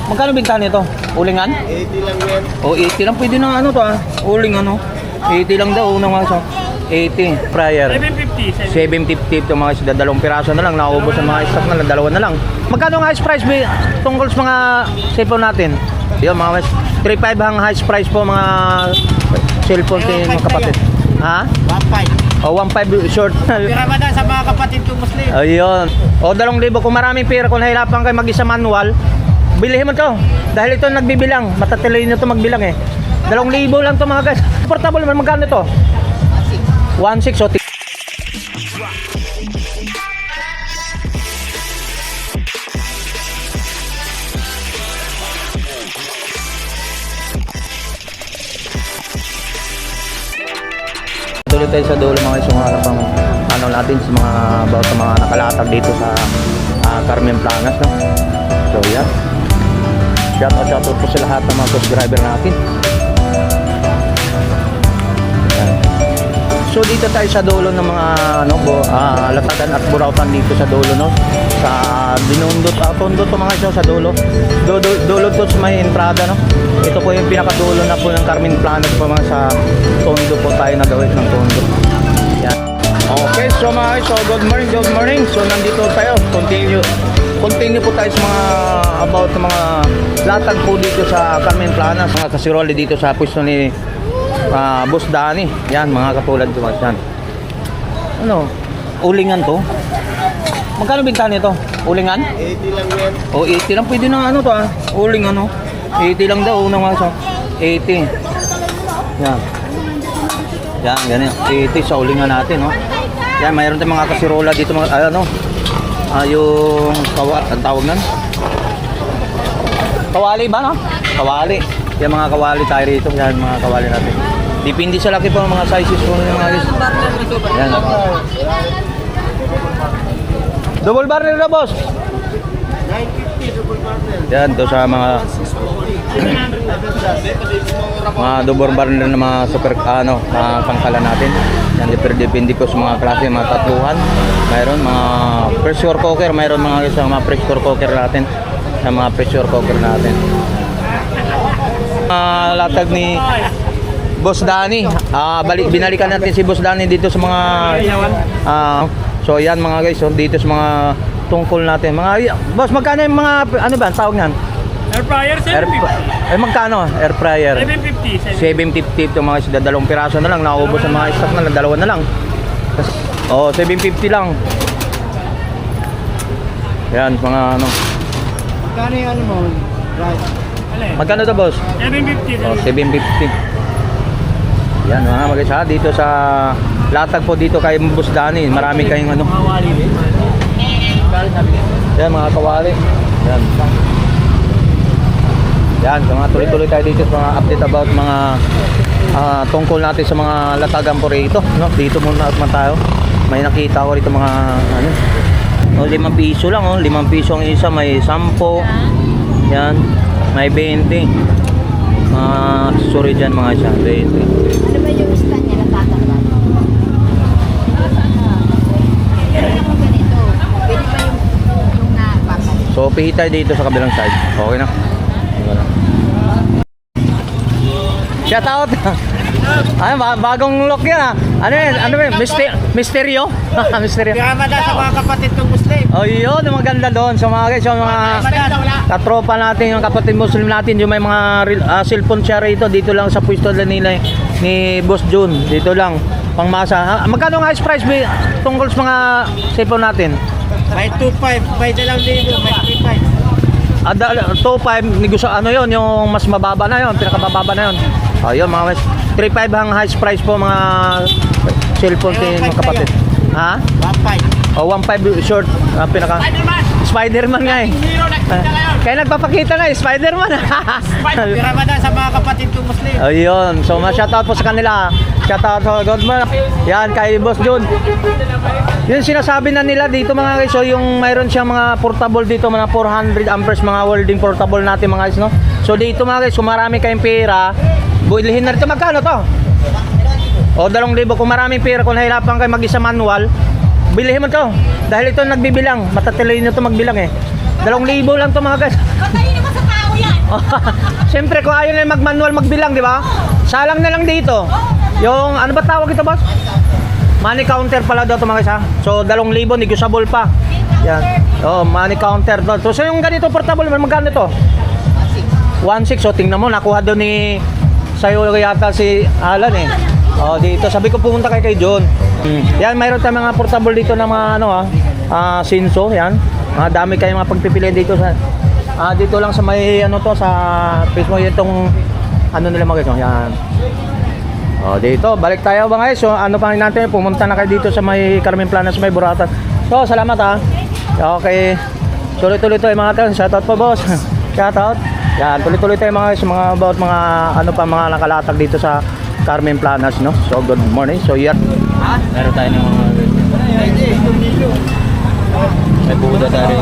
Magkano bintahan nito? Ulingan? 80 lang yan. O 80 lang, pwede na ano to ah. Uling ano. 80 lang daw unang mga sa 80 prior. 750 ito mga isda, dalawang piraso na lang, naubos ang mga stock na lang, dalawa na lang. Magkano ang highest price tungkol sa mga cellphone natin? Yun mga 3.5 ang highest price po mga cellphone kayo mga kapatid. Ha? 1.5. O 1.5 short. Pirama na sa mga kapatid ko Muslim. Ayun. O 2,000 kung maraming pera, kung nahirapan kayo mag-isa manual, bilhin mo to. Dahil ito nagbibilang, matatuloy nyo to magbilang eh. 2,000 lang to mga guys. Portable man, magkano to? 1.6 o tuloy tayo sa dulo mga isang pang ano natin sa mga about sa mga nakalatag dito sa Carmen Planas, no? So yan, shout out po sa lahat ng mga subscriber natin. Yan. So dito tayo sa dulo ng mga latagan at burautan dito sa dulo, no? Sa dinundot tundot to mga isang sa dulo to sa may entrada, no? Ito po yung pinakadulo na po ng Carmen Planas po mga sa tondo po tayo nagawin ng tondo. Yan. Okay, so mga so good morning. So nandito tayo, continue po tayo sa mga about sa mga latag po dito sa Carmen Planas, mga kasiroli dito sa pwesto ni Boss Danny. Yan, mga katulad ko yan. Ano, ulingan to. Magkano bintahan nito? Ulingan? 80 lang yan. O 80 lang, pwede na ano to ah. Uling ano. 80 lang daw unang mga 80. Yan. Yan, ganyan. 80 sa ulingan natin, no. Yan, mayroon tayong mga kasirola dito mga ano. Yung ang tawag nan. Kawali ba, no? Kawali. Yan mga kawali tayo rito. Yan mga kawali natin. Depende sa laki po ng mga sizes po ng mga guys. Yan. Double barrel na, boss. 950 double barrel. Yan, to sa mga double barrel na mga super mga pangkala natin. Yan, depende ko sa mga klase, mga tatluhan. Mayroon mga pressure cooker, mayroon mga isang mga pressure cooker natin. Sa mga pressure cooker natin. Latag ni Boss Danny. Binalikan natin si Boss Danny dito sa mga so yan mga guys, so dito sa mga tungkol natin. Mga boss, magkano yung mga ano ba tawag niyan? Air fryer 750. Ay magkano? Air fryer 750. 750 to mga isda, dalawang piraso na lang, naubos ang mga stock na lang, dalawa na lang. Oh, 750 lang. Yan mga ano. Magkano yung ano mo? Right. Magkano to boss? 750. Oh, 750. Yan mga guys ha, dito sa latag po dito kay Boss Danny, marami kayong ano. Kawali din. Yan mga kawali. Yan. Yan, so mga tuloy-tuloy tayo dito sa mga update about mga tungkol natin sa mga latagan po rito, no? Dito muna tayo. May nakita ko rito mga ano. O 5 piso lang, 5 piso ang isa, may 10. Yan, may 20. Sorry dyan mga siya, 20. Ano ba yung stand niya natataklan? Ganito. Pwede ba yung napapal? So, pihi tayo dito sa kabilang side. Okay na. Shout out! Ay, bagong look yan ah. Ano yun? Ano yun? Misteryo? Misteryo. Pirama na sa mga kapatid ko Muslim. Oh, yun. Yung maganda doon. So, mga guys, yung mga katropa natin, yung kapatid Muslim natin, yung may mga cellphone share rito, dito lang sa pwesto nila ni Boss Jun. Dito lang. Pangmasa. Magkano ang highest price tungkol sa mga cellphone natin? May 2.5. May 2,000. May 3.5. 2.5 negosyo ano yon, yung mas mababa na yon, pinakababa na yon. Ayun mga guys, 3.5 ang highest price po mga cellphone kayo mga kapatid. Ha? 1.5. O 1.5 short, pinaka Spider-Man nga eh. Kaya nagpapakita nga eh, Spider-Man. Pirama na sa mga kapatid ko Muslim. Ayun, so shoutout po sa kanila. Shoutout sa Godman. Yan kay Boss Jun. Yun sinasabi na nila dito mga guys, so yung mayroon siyang mga portable dito, mga 400 amperes mga welding portable natin mga guys, no? So dito mga guys, kung marami kayong pera, builhin na rito. Magkano to? O 2,000 kung maraming pera, kung nahirapan kayo mag-isa manual, bilhin mo to. Dahil ito nagbibilang, matatuloy nyo to magbilang eh. 2,000 lang to mga guys. Patayin mo sa tao yan! Siyempre kung ayaw nila mag-manual magbilang, di ba? Salang na lang dito. Yung, ano ba tawag ito, boss? Money counter pala daw ito mga isa. So, 2,000, negotiable pa. Yan. Oh, money counter daw. So, yung ganito portable, magkano ito? 1,600. So, tingnan mo, nakuha daw ni sa'yo yata si Alan eh. Oh, dito. Sabi ko pumunta kay John. Yan, mayroon tayong mga portable dito na mga ano Sinso, yan. Dami kayong mga pagpipilian dito sa dito lang sa may ano to sa mismo itong ano nila mga guys, yan. Oh, dito, balik tayo ba guys? So, ano pang natin, pumunta na kayo dito sa may Carmen Planas, may Buratan. So, salamat ha. Okay. Tuloy-tuloy tayo mga tao. Shoutout po, boss. Shoutout. Yan, tuloy-tuloy tayo mga guys, mga about mga ano pa mga nakalatag dito sa Carmen Planas, no? So, good morning. So, here. Meron tayo ng mga may Buda tayo.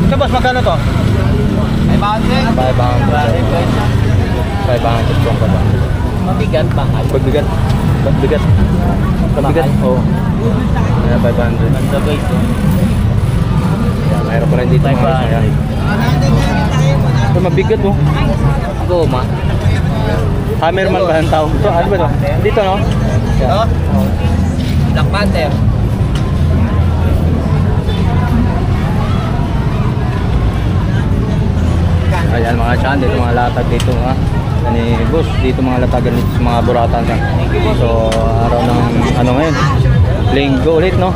So, boss, magkano to? 500 kung pa ba? Mabigat ba? Pagbigat. Pagbigat. Pagbigat. Oo. Ayan, 500. Magsabay ito. Ayan, mayroon pa rin dito mga guys. Ayan. Ito mabigat oh. Goma. Hammerman ba ang tawag? Ito, ano ba ito? Dito no? Ito? Black Panther. Ayan mga chan, dito mga latag dito ha. Ani boss, dito mga latagan dito sa mga Buratan ha. So araw ng ano ngayon, linggo ulit no.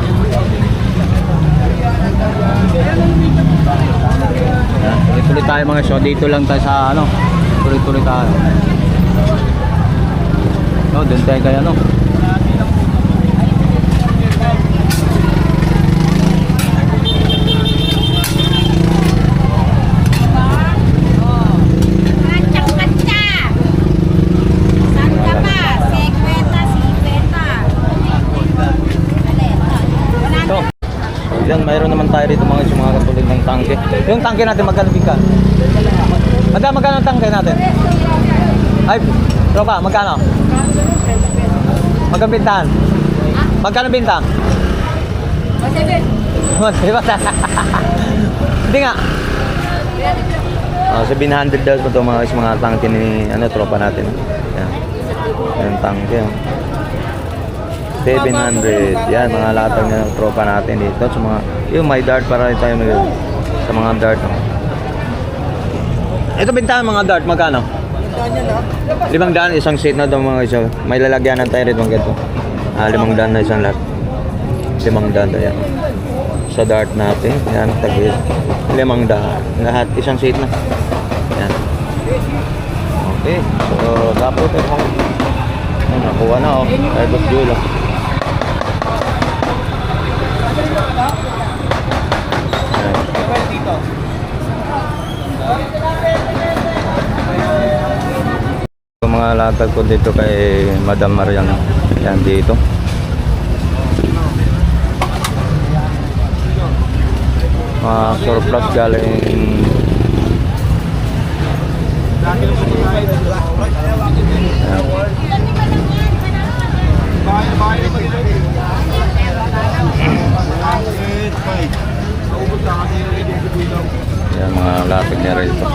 Ayan, tuloy tayo mga show, dito lang tayo sa ano, tuloy tayo. No, dun tayo kaya no. Yan, mayroon naman tayo dito mga katulad ng tangke. Yung tangke natin magkano bigka? Magkano ang tangke natin? Ay, tropa, magkano? Magkano bintahan? Magkano binta? 1,700. Hindi nga. 700 daw ito mga tangke ni tropa natin. Yan. Yan tangke. 700. Yan, mga latag ng tropa natin dito. Sa mga, yung may dart para rin tayo sa mga dart. Ito bintahan mga dart, magkano? 500, isang set na daw mga isa. May lalagyanan tayo rito mga ito. 500 na isang lot. 500 yan. Sa dart natin. Yan, tagil. 500. Lahat, isang set na. Yan. Okay. So, dapat ito. Nakuha na oh. Ay, Boss Julo. Mga latag ko dito kay Madam Marian. Yan dito. Mga surplus galing yan, mga latag niya rito.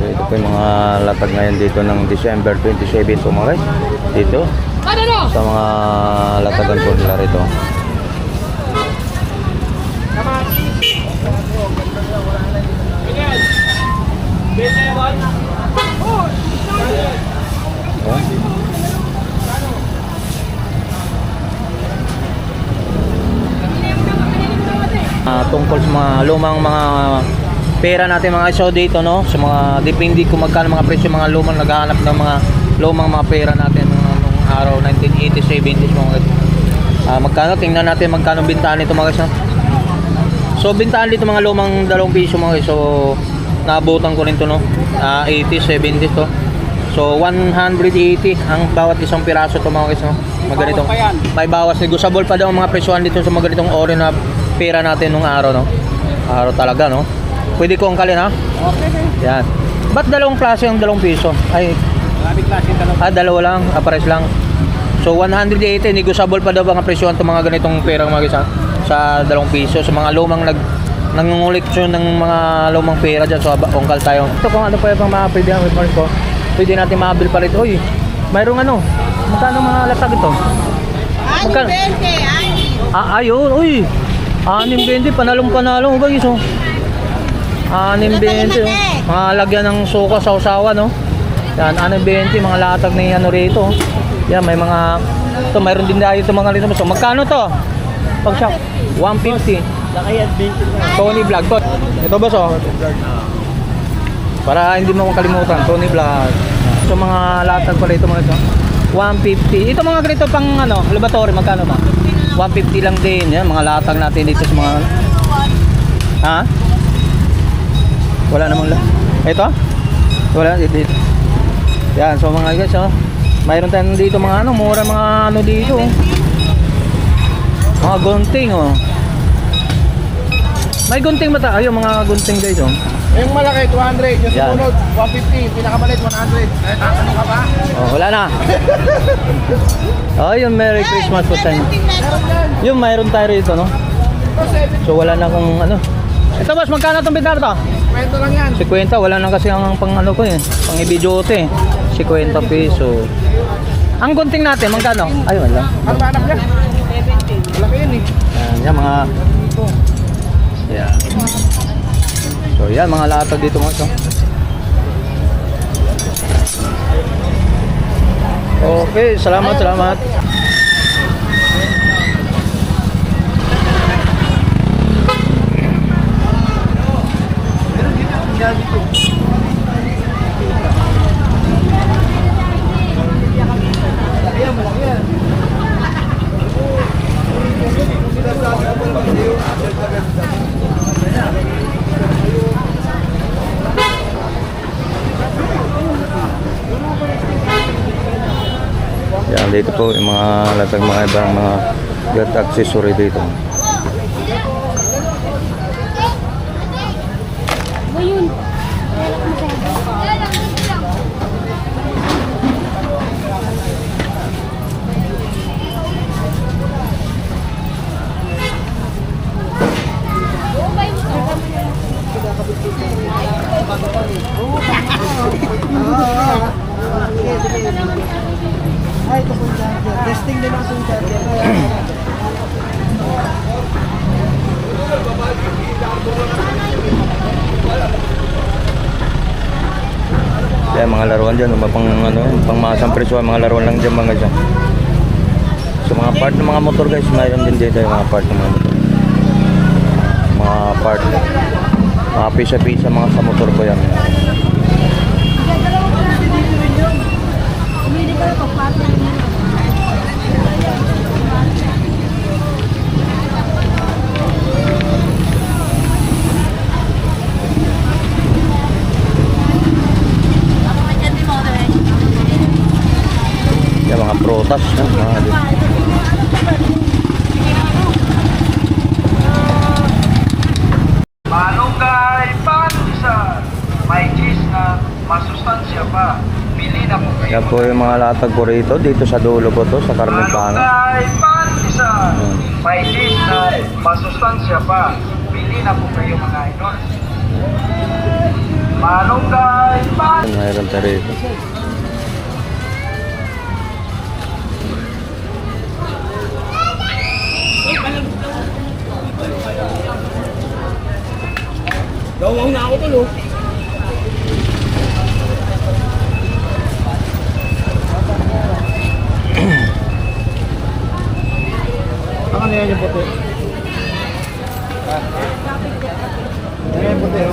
So, ito po yung mga latag ngayon dito ng December 27 po mga guys. Dito sa mga latagan po nila rito. Tungkol sa mga lumang mga pera natin mga show dito no, sa mga depende kung magkano mga presyo mga lumang naghahanap ng mga lumang mga pera natin nung araw 1980s 70s mga magkano, tingnan natin magkano bintahan nito mga guys no? So bintahan dito mga lumang 2 piso mga guys. So naabutan ko rin to no, 80s 70s to. So 180 ang bawat isang piraso to mga guys no. Maganito. May bawas, negotiable pa daw ang mga presyohan dito sa mga ganitong ori na pera natin nung araw no. Araw talaga no. Pwede ko angkalin ha? Okay. Yan. Ba't dalawang klase ang 2 piso? Ay, Maraming klase talaga. dalawa lang, pares lang. So 180, negotiable pa daw ang presyohan itong mga ganitong pera mga guys ha. sa 2 piso. Sa mga lumang nangunguliksyon ng mga lumang pera dyan. So, ongkal tayo. Ito kung ano pa yung mga pwede ko. Pwede natin mabil pa rito. Uy, mayroong ano. Magkano mga latag ito? Magkano? 20, Ayun, uy. 6.20, panalong-panalong. Guys, oh. 6.20, oh. Mga lagyan ng suka sa usawa, no? Yan, 6.20, mga latag na ano rito. Yan, may mga... Ito, mayroon din dahil ito mga rito. So, magkano to? Pag siya, 150. Tony Vlog. Ito ba, so? Para hindi mo makalimutan, Tony Vlog. So, mga latag pala ito mga ito. 150. Ito mga ganito pang ano, laboratory, magkano ba? 150 lang din. Yan, mga latag natin dito sa mga... Ha? Wala namang ito? Wala dito. Yan, so mga guys, oh. Mayroon tayong dito mga ano, mura mga ano dito. Oh. Mga gunting, oh. May gunting mata. Ayun, mga gunting guys, oh. Yung malaki, 200. Yung Yan. sumunod, 150. Pinakamalit, 100. Ano ka ba? Oh, wala na. Oh, yun, Merry Christmas po sa inyo. Yung mayroon tayo rito, no? So wala na kung ano. Ito boss, magkano itong bintana to? Kwento lang yan. 50, wala na kasi ang pang ano ko eh. Pang ibidyote. 50 peso. Ang gunting natin, magkano? Ayun lang. Ano ba anak niya? 70. Malaki yun eh. Yan mga... Yan. So yan, mga latag dito mga ito. Okay, salamat. Yan, dito po yung mga latag, mga ibang mga gat accessory dito. Ay, ito po yung charger. Testing din ako yung charger. Yan, mga laruan dyan, pang ano, pang masang presyo, mga laruan lang dyan mga dyan. So mga part ng mga motor guys, mayroon din dito yung mga part ng mga motor. Mga part, mga pisa-pisa mga sa motor ko yan. Yan, mga protas, no? Malunggay, pantisan, may cheese na masustansya pa. Pili na po kayo. Yan po yung mga latag ko rito, dito sa dulo ko to, sa Carmen Pano. Malunggay, pantisan, may cheese na masustansya pa. Pili na po kayo mga idol. Malunggay, pantisan. Mayroon tayo rito. Gawang na ako tulo. Ano yan yung puti? Ano yung puti?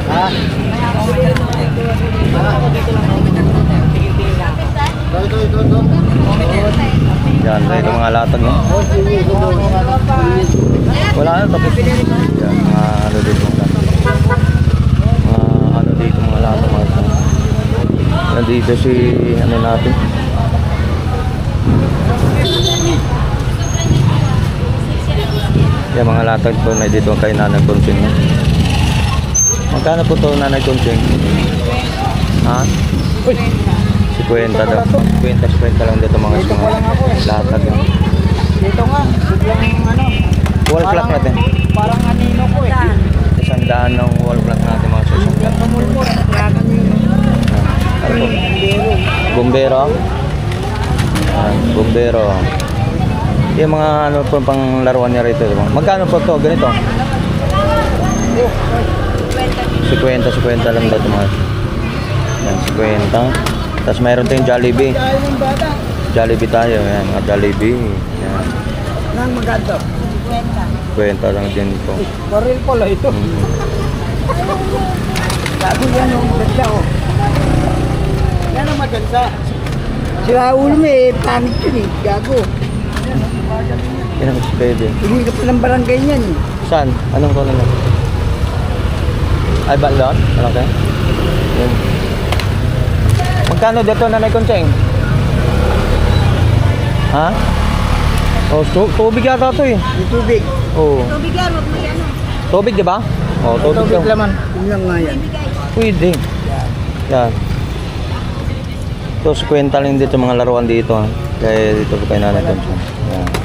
Ha? Ito. Yan, dito mga latag, no? Wala na, tapos. Yan, mga ano dito mga latag. Mga ano dito mga latag, mga latag. Nandito si, ano natin. Yan, mga latag po na dito kay Nanay Consing. No? Magkano po to Nanay Consing? Ha? Uy! 50 daw. 50 lang dito mga latag. No? Dito nga, biglang ano. Wall clock natin. Parang anino ko eh. 100 ng wall clock natin mga sus. Biglang tumulpot. Kaya kanino. Ano po? Bumbero. Bumbero. Yung mga ano po pang laruan niya rito. Diba? Magkano po to? Ganito? 50 lang daw ito mga. Yan, 50. Tapos mayroon tayong Jollibee. Kaya ng bata. Jollibee tayo. Yan, mga Jollibee. Yan. Nang maganda. 50 lang din ito. Baril pala ito. Gago yan oh. Ganda oh. Yan ang maganda. Si Raul may pangit yun eh. Gago. Yan ang pwede. Hindi ka pa ng barangay niyan eh. Saan? Anong kono na? Ay, balon? Okay. Yan. Magkano dito na Konseng? Ha? Oh, tubig yata ito eh. Yung tubig. Oh. Tubig yan, huwag mo yan. Tubig, di ba? Oh, tubig lang. laman. Yun lang nga yan. Pwede. Yan. Ito, 50 lang dito mga laruan dito. Ha? Kaya dito po kayo nanay Konseng. Yan.